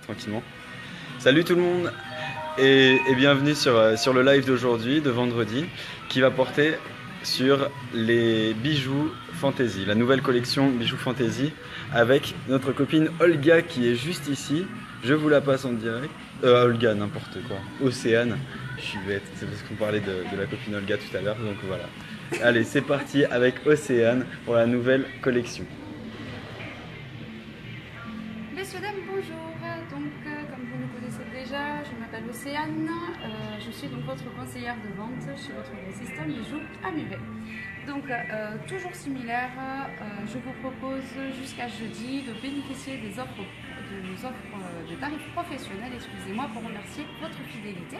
tranquillement. Salut tout le monde et bienvenue sur le live d'aujourd'hui, de vendredi, qui va porter sur les bijoux fantasy, la nouvelle collection bijoux fantasy avec notre copine Olga qui est juste ici. Je vous la passe en direct. Olga, n'importe quoi. Océane, je suis bête, c'est parce qu'on parlait de la copine Olga tout à l'heure, donc voilà. Allez, c'est parti avec Océane pour la nouvelle collection. Messieurs, dames, bonjour. Donc, comme vous me connaissez déjà, je m'appelle Océane. Je suis donc votre conseillère de vente chez votre grossiste bijoux à Muret. Donc, toujours similaire, je vous propose jusqu'à jeudi de bénéficier des offres de tarifs professionnels, excusez-moi, pour remercier votre fidélité.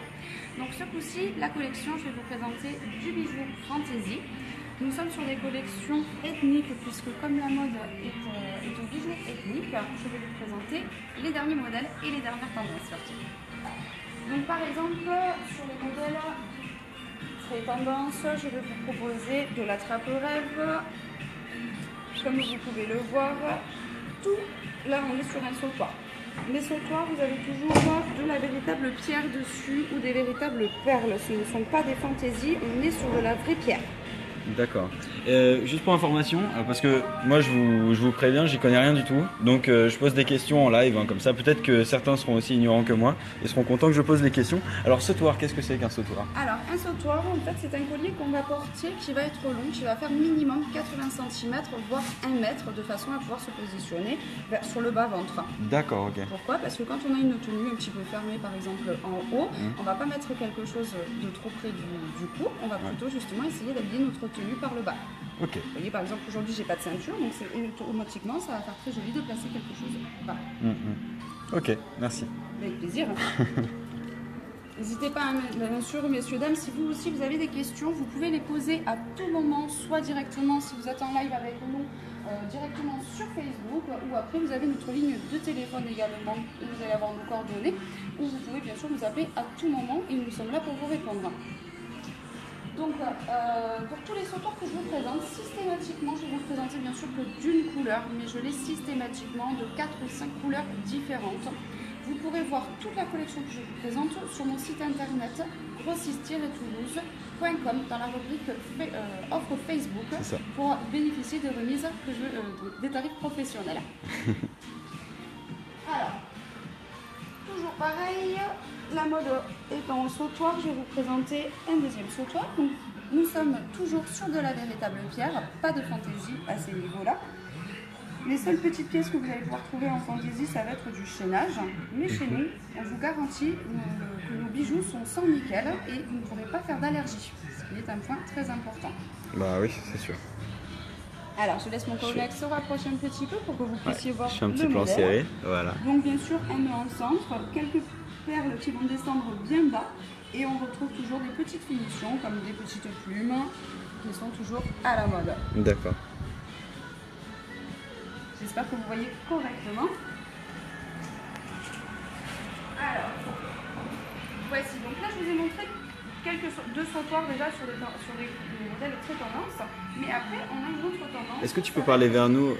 Donc, ce coup-ci, la collection, je vais vous présenter du bijou fantasy. Nous sommes sur des collections ethniques puisque comme la mode est au bijou ethnique, je vais vous présenter les derniers modèles et les dernières tendances sorties. Donc par exemple, sur les modèles très tendances, je vais vous proposer de la trappe-rêve. Comme vous pouvez le voir, tout là on est sur un sautoir. Les sautoirs, vous avez toujours de la véritable pierre dessus ou des véritables perles. Ce ne sont pas des fantaisies, on est sur de la vraie pierre. D'accord. Juste pour information, parce que moi je vous préviens, j'y connais rien du tout. Donc je pose des questions en live, hein, comme ça. Peut-être que certains seront aussi ignorants que moi et seront contents que je pose les questions. Alors sautoir, qu'est-ce que c'est qu'un sautoir? Alors un sautoir, en fait, c'est un collier qu'on va porter qui va être long, qui va faire minimum 80 cm, voire 1 mètre, de façon à pouvoir se positionner sur le bas-ventre. D'accord, ok. Pourquoi? Parce que quand on a une tenue un petit peu fermée, par exemple en haut, on va pas mettre quelque chose de trop près du cou, on va plutôt justement essayer d'habiller notre tenue par le bas. Ok. Vous voyez, par exemple, aujourd'hui j'ai pas de ceinture, donc automatiquement ça va faire très joli de placer quelque chose bas. Ok, merci. Avec plaisir. N'hésitez pas, bien sûr, messieurs, dames, si vous aussi vous avez des questions, vous pouvez les poser à tout moment, soit directement si vous êtes en live avec nous, directement sur Facebook, ou après vous avez notre ligne de téléphone également, et vous allez avoir nos coordonnées, où vous pouvez bien sûr nous appeler à tout moment, et nous sommes là pour vous répondre. Donc, pour tous les sautoirs que je vous présente, systématiquement, je vais vous présenter bien sûr que d'une couleur, mais je l'ai systématiquement de 4 ou 5 couleurs différentes. Vous pourrez voir toute la collection que je vous présente sur mon site internet grossiste-toulouse.com dans la rubrique offre Facebook pour bénéficier des remises des tarifs professionnels. Alors, toujours pareil, la mode étant au sautoir, je vais vous présenter un deuxième sautoir. Donc, nous sommes toujours sur de la véritable pierre, pas de fantaisie à ces niveaux-là. Les seules petites pièces que vous allez pouvoir trouver en fantaisie, ça va être du chaînage. Mais chez nous, on vous garantit que nos bijoux sont sans nickel et vous ne pourrez pas faire d'allergie, ce qui est un point très important. Bah oui, c'est sûr. Alors, je laisse mon collègue se rapprocher un petit peu pour que vous puissiez voir le modèle. Je fais un petit plan serré, voilà. Donc bien sûr, un nœud en centre, quelques perles qui vont descendre bien bas et on retrouve toujours des petites finitions comme des petites plumes qui sont toujours à la mode. D'accord. J'espère que vous voyez correctement. Alors, voici. Donc là, je vous ai montré deux sautoirs déjà sur des modèles très tendance. Mais après, on a une autre tendance. Est-ce que tu peux parler vers nous,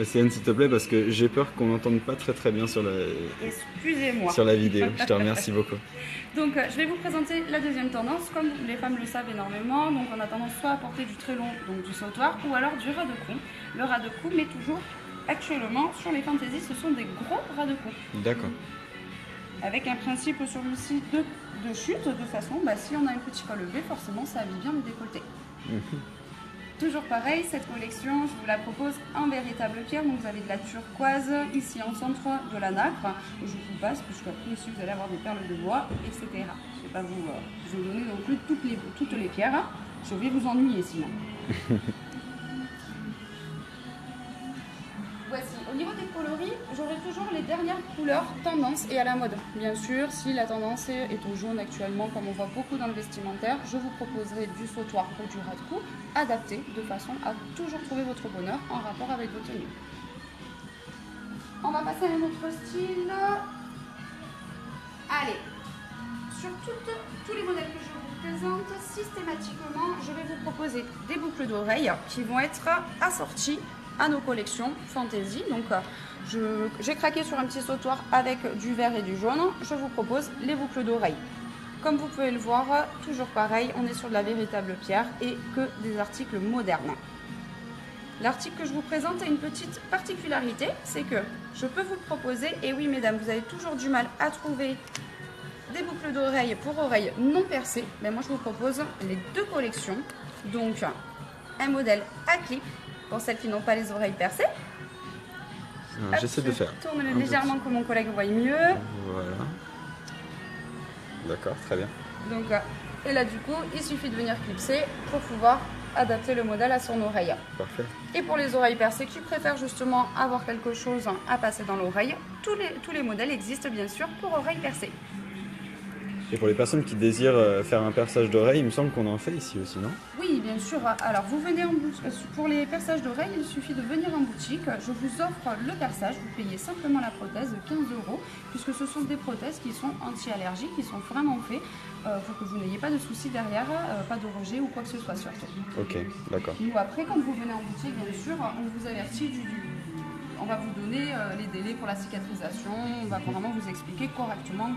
Océane, s'il te plaît, parce que j'ai peur qu'on n'entende pas très bien sur Excusez-moi. Sur la vidéo. Je te remercie beaucoup. Donc, je vais vous présenter la deuxième tendance. Comme les femmes le savent énormément, donc on a tendance soit à porter du très long, donc du sautoir, ou alors du ras de cou. Le ras de cou, mais toujours actuellement sur les fantaisies, ce sont des gros ras de cou. D'accord. Avec un principe celui-ci de chute, de façon, si on a un petit col levé, forcément ça habille bien le décolleté. Toujours pareil, cette collection, je vous la propose en véritable pierre. Donc vous avez de la turquoise, ici en centre de la nacre. Je vous passe, puisque après ici vous allez avoir des perles de bois, etc. Je ne vais pas vous donner non plus toutes les pierres. Je vais vous ennuyer sinon. Voici, au niveau des coloris, j'aurai toujours les dernières couleurs tendance et à la mode. Bien sûr, si la tendance est au jaune actuellement, comme on voit beaucoup dans le vestimentaire, je vous proposerai du sautoir ou du ras de cou adapté de façon à toujours trouver votre bonheur en rapport avec vos tenues. On va passer à un autre style. Allez, sur tous les modèles que je vous présente, systématiquement, je vais vous proposer des boucles d'oreilles qui vont être assorties à nos collections fantasy. Donc j'ai craqué sur un petit sautoir avec du vert et du jaune. Je vous propose les boucles d'oreilles. Comme vous pouvez le voir, toujours pareil, on est sur de la véritable pierre et que des articles modernes. L'article que je vous présente a une petite particularité, c'est que je peux vous le proposer, et oui mesdames, vous avez toujours du mal à trouver des boucles d'oreilles pour oreilles non percées, mais moi je vous propose les deux collections. Donc un modèle à clip pour celles qui n'ont pas les oreilles percées. J'essaie de faire. Tourne légèrement que mon collègue voie mieux. Voilà. D'accord, très bien. Donc, et là du coup, il suffit de venir clipser pour pouvoir adapter le modèle à son oreille. Parfait. Et pour les oreilles percées qui préfèrent justement avoir quelque chose à passer dans l'oreille, tous les modèles existent bien sûr pour oreilles percées. Et pour les personnes qui désirent faire un perçage d'oreille, il me semble qu'on en fait ici aussi, non? Oui, bien sûr. Alors, vous venez en boutique. Pour les perçages d'oreilles, il suffit de venir en boutique. Je vous offre le perçage. Vous payez simplement la prothèse de 15 €, puisque ce sont des prothèses qui sont anti-allergiques, qui sont vraiment faites pour que vous n'ayez pas de soucis derrière, pas de rejet ou quoi que ce soit surtout. Ok, d'accord. Nous, après, quand vous venez en boutique, bien sûr, on vous avertit on va vous donner les délais pour la cicatrisation, on va vraiment vous expliquer correctement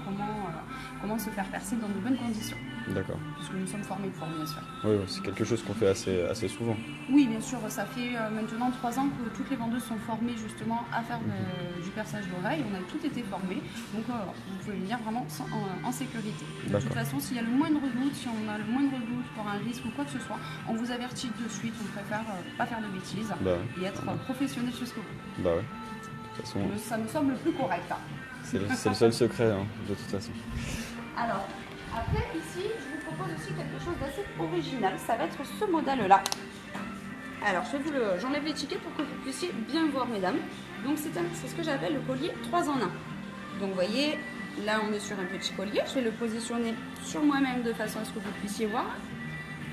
comment se faire percer dans de bonnes conditions. D'accord. Puisque nous sommes formés pour, bien sûr. Oui, c'est quelque chose qu'on fait assez souvent. Oui, bien sûr, ça fait maintenant 3 ans que toutes les vendeuses sont formées justement à faire du perçage d'oreilles. On a tout été formés, donc vous pouvez venir vraiment en sécurité. De toute façon, s'il y a le moindre doute, si on a le moindre doute pour un risque ou quoi que ce soit, on vous avertit de suite, on préfère pas faire de bêtises et être professionnel jusqu'au bout. Bah ouais, de toute façon. Ça me semble le plus correct. C'est le seul secret, hein, de toute façon. Alors, après, ici, je vous propose aussi quelque chose d'assez original. Ça va être ce modèle-là. Alors, j'enlève l'étiquette pour que vous puissiez bien voir, mesdames. Donc, c'est ce que j'appelle le collier 3 en 1. Donc, vous voyez, là, on est sur un petit collier. Je vais le positionner sur moi-même de façon à ce que vous puissiez voir.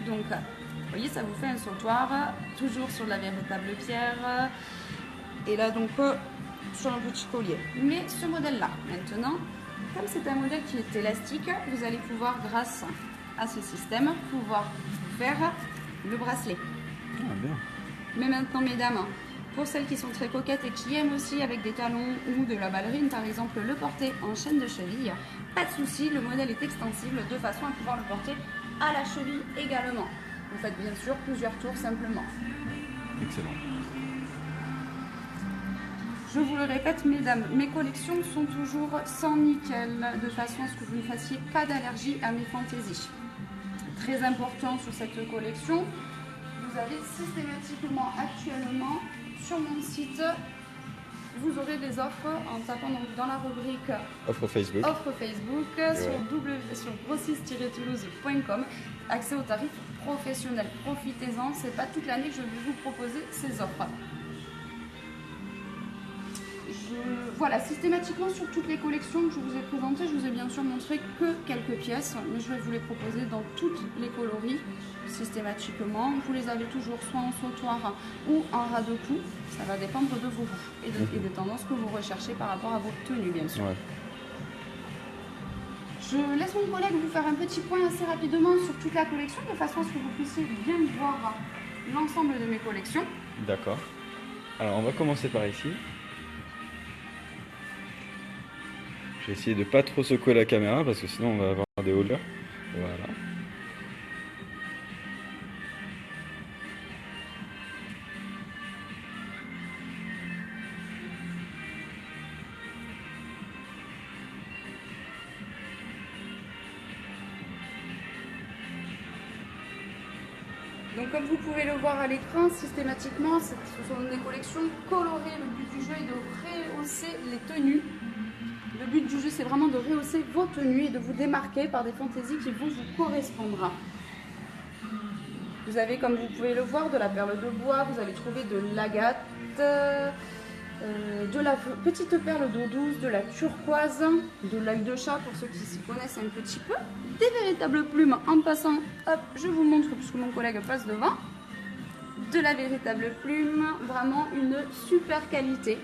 Donc, vous voyez, ça vous fait un sautoir, toujours sur de la véritable pierre. Et là, donc, sur un petit collier. Mais ce modèle-là, maintenant, comme c'est un modèle qui est élastique, vous allez pouvoir, grâce à ce système, pouvoir faire le bracelet. Ah, bien. Mais maintenant, mesdames, pour celles qui sont très coquettes et qui aiment aussi avec des talons ou de la ballerine, par exemple, le porter en chaîne de cheville, pas de souci, le modèle est extensible de façon à pouvoir le porter à la cheville également. Vous faites bien sûr plusieurs tours simplement. Excellent. Je vous le répète, mesdames, mes collections sont toujours sans nickel, de façon à ce que vous ne fassiez pas d'allergie à mes fantaisies. Très important sur cette collection, vous avez systématiquement actuellement sur mon site, vous aurez des offres en tapant donc dans la rubrique Offre Facebook, sur grossiste-toulouse.com, accès aux tarifs professionnels. Profitez-en, c'est pas toute l'année que je vais vous proposer ces offres. Voilà, systématiquement sur toutes les collections que je vous ai présentées, je vous ai bien sûr montré que quelques pièces, mais je vais vous les proposer dans toutes les coloris systématiquement. Vous les avez toujours soit en sautoir ou en ras de cou, ça va dépendre de vos goûts et des tendances que vous recherchez par rapport à vos tenues, bien sûr. Ouais. Je laisse mon collègue vous faire un petit point assez rapidement sur toute la collection, de façon à ce que vous puissiez bien voir l'ensemble de mes collections. D'accord. Alors on va commencer par ici. Je vais essayer de pas trop secouer la caméra parce que sinon on va avoir des hauteurs. Voilà. Donc comme vous pouvez le voir à l'écran, systématiquement, ce sont des collections colorées. Le but du jeu est de rehausser les tenues. Le but du jeu, c'est vraiment de rehausser vos tenues et de vous démarquer par des fantaisies qui vont vous correspondre. Vous avez, comme vous pouvez le voir, de la perle de bois, vous allez trouver de l'agate, de la petite perle d'eau douce, de la turquoise, de l'œil de chat pour ceux qui s'y connaissent un petit peu, des véritables plumes en passant, hop, je vous montre puisque mon collègue passe devant, de la véritable plume, vraiment une super qualité.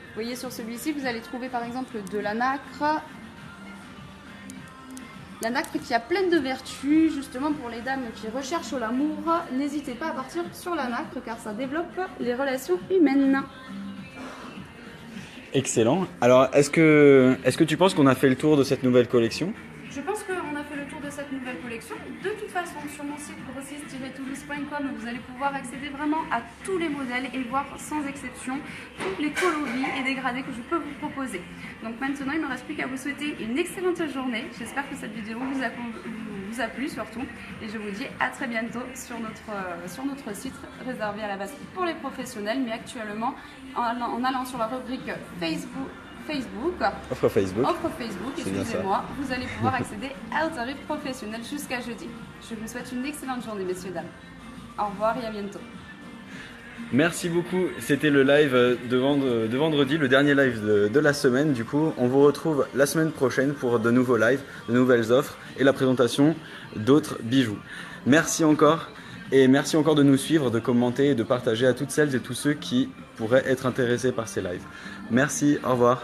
Vous voyez sur celui-ci, vous allez trouver par exemple de la nacre. La nacre qui a plein de vertus, justement pour les dames qui recherchent l'amour, n'hésitez pas à partir sur la nacre car ça développe les relations humaines. Excellent. Alors, est-ce que tu penses qu'on a fait le tour de cette nouvelle collection? Je pense qu'on a fait le tour de cette nouvelle collection. De toute façon, sur mon site grossiste-toulouse.com, vous allez pouvoir accéder vraiment à tous les modèles et voir sans exception tous les coloris et dégradés que je peux vous proposer. Donc maintenant, il ne me reste plus qu'à vous souhaiter une excellente journée. J'espère que cette vidéo vous a plu surtout. Et je vous dis à très bientôt sur notre site réservé à la base pour les professionnels, mais actuellement en allant sur la rubrique Offre Facebook. Excusez-moi, vous allez pouvoir accéder au tarif professionnel jusqu'à jeudi. Je vous souhaite une excellente journée, messieurs, dames. Au revoir et à bientôt. Merci beaucoup, c'était le live de vendredi, le dernier live de la semaine. Du coup, on vous retrouve la semaine prochaine pour de nouveaux lives, de nouvelles offres et la présentation d'autres bijoux. Merci encore et merci encore de nous suivre, de commenter et de partager à toutes celles et tous ceux qui pourraient être intéressés par ces lives. Merci, au revoir.